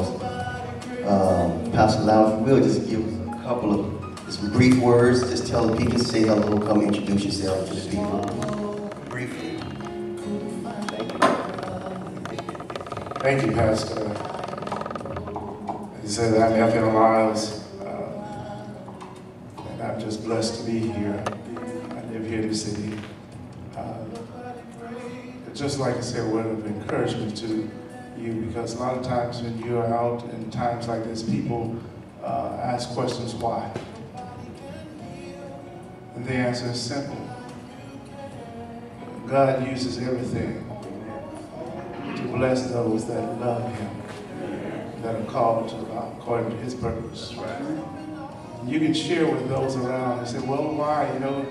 themselves. Pastor Lau, if you will, just give a couple of some brief words. Just tell the people, say hello, come introduce yourself to the people briefly. Thank you, Pastor. As you said, I'm F.M. Miles, and I'm just blessed to be here. I live here in the city. Just like I said, a word of encouragement to you, because a lot of times when you are out in times like this, people ask questions, why? And the answer is simple. God uses everything to bless those that love Him, that are called to according to His purpose. You can share with those around and say, well, why? You know,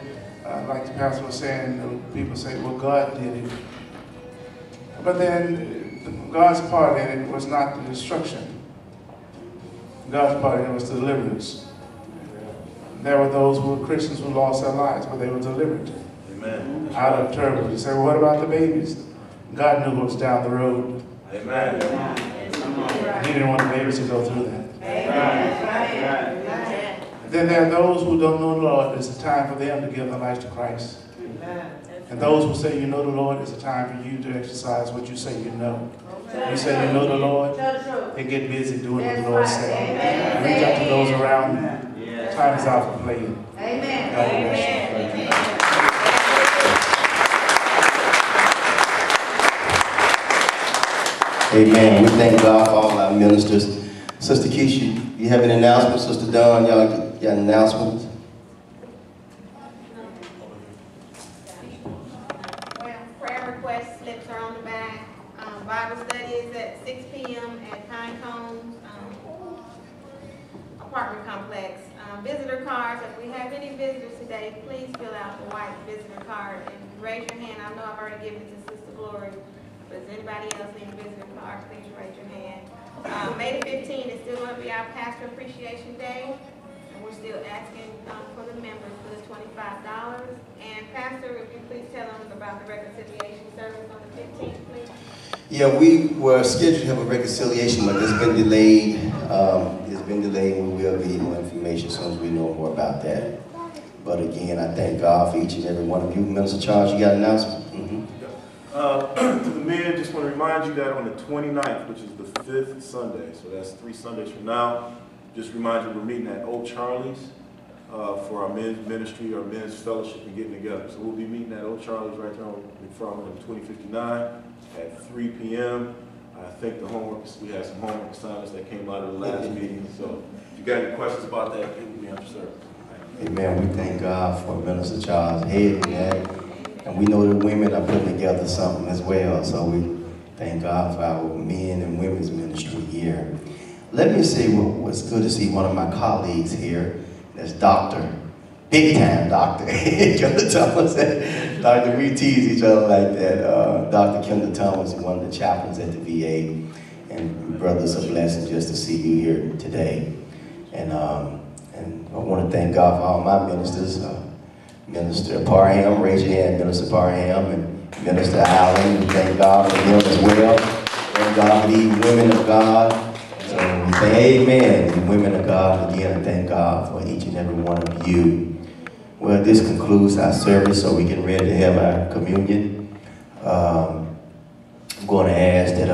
like the pastor was saying, people say, well, God did it. But then God's part in it was not the destruction. God's part in it was the deliverance. There were those who were Christians who lost their lives, but they were delivered. Amen. Out of turmoil. You say, well, what about the babies? God knew what was down the road. Amen. He didn't want the babies to go through that. Amen. Then there are those who don't know the Lord. It's a time for them to give their life to Christ. Amen. And those who say you know the Lord, it's a time for you to exercise what you say you know. You say you know the Lord, and get busy doing what the Lord said. Reach out to those around you. Time is out for playing. Amen. God bless you. Amen. We thank God for all our ministers. Sister Keisha, you have an announcement? Sister Dawn, y'all got announcements? Well, prayer request slips are on the back. Bible study is at 6 p.m. at Pinecones apartment complex. Visitor cards, if we have any visitors today, please fill out the white visitor card and raise your hand. I know I've already given it to Sister Glory, but does anybody else need a visitor card? Please raise your hand. May the 15th is still going to be our Pastor Appreciation Day, and we're still asking for the members for the $25. And Pastor, if you please tell them about the reconciliation service on the 15th, please. Yeah, we were scheduled to have a reconciliation, but it's been delayed. And we will be more information as soon as we know more about that. But again, I thank God for each and every one of you. Minister Charles, you got an announcement? To the men, just want to remind you that on the 29th, which is the 5th Sunday, so that's 3 Sundays from now, just remind you we're meeting at Old Charlie's for our men's ministry, our men's fellowship, and getting together. So we'll be meeting at Old Charlie's right there on 2059 at 3 p.m. I think we had some homework assignments that came out of the last meeting. So if you got any questions about that, it will be answered. Amen. We thank God for Minister Charles heading that. And we know that women are putting together something as well. So we thank God for our men and women's ministry here. Let me say what's good to see one of my colleagues here. That's Dr. Big time Dr. Kendall Thomas. Dr. We tease each other like that. Dr. Kendall Thomas is one of the chaplains at the VA. And brothers, a blessing just to see you here today. And I want to thank God for all my ministers. Minister Parham, raise your hand, Minister Parham, and Minister Allen. We thank God for them as well. Thank God for these women of God. So we say amen, and women of God. Again, I thank God for each and every one of you. Well, this concludes our service, so we get ready to have our communion. I'm going to ask that